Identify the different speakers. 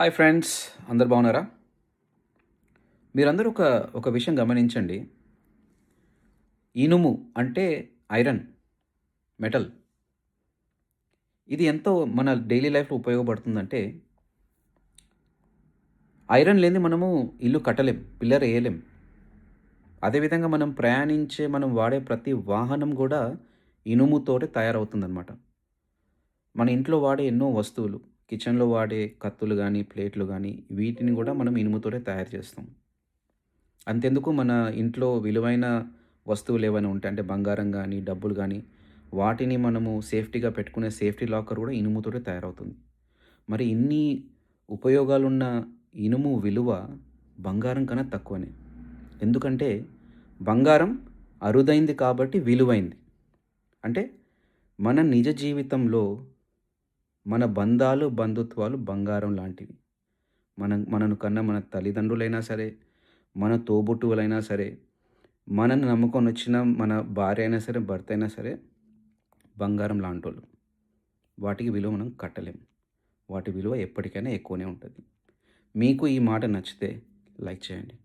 Speaker 1: Hi friends, అందరు బాగున్నారా? మీరందరూ ఒక విషయం గమనించండి. ఇనుము అంటే ఐరన్, మెటల్. ఇది ఎంతో మన డైలీ లైఫ్‌లో ఉపయోగపడుతుందంటే, ఐరన్ లేనిదే మనము ఇల్లు కట్టలేం, పిల్లర్ ఎయలేం. అదేవిధంగా మనం వాడే ప్రతి వాహనం గూడా ఇనుముతోటే తయారవుతుందనమాట. మన ఇంట్లో వాడే ఎన్నో వస్తువులు, కిచెన్‌లో వాడే కత్తులు గానీ, ప్లేట్లు గానీ, వీటిని గూడా మనం ఇనుముతోటే తయారు చేస్తాం. అంతెందుకు మన ఇంట్లో విలువైన వస్తువులేవైనా ఉంటే అంటే బంగారం గానీ, డబ్బులు గానీ, వాటిని మనము సేఫ్టీగా పెట్టుకునే సేఫ్టీ లాకర్ గూడా ఇనుముతోటే తయారవుతుంది. మరి ఇన్ని ఉపయోగాలున్న ఇనుము విలువ బంగారం కన్నా తక్కువనే. ఎందుకంటే బంగారం అరుదైంది కాబట్టి విలువైంది. అంటే మన నిజ జీవితంలో మన బంధాలు, బంధుత్వాలు బంగారం లాంటివి. మనను కన్న మన తల్లిదండ్రులైనా సరే, మన తోబుట్టువులైనా సరే, మనల్ని నమ్ముకొనొచ్చిన మన భార్య అయినా సరే, భర్త అయినా సరే బంగారం లాంటోళ్ళు. వాటికి విలువ మనం కట్టలేం. వాటి విలువ ఎప్పటికైనా ఎక్కువనే ఉంటది. మీకు ఈ మాట నచ్చితే లైక్ చేయండి.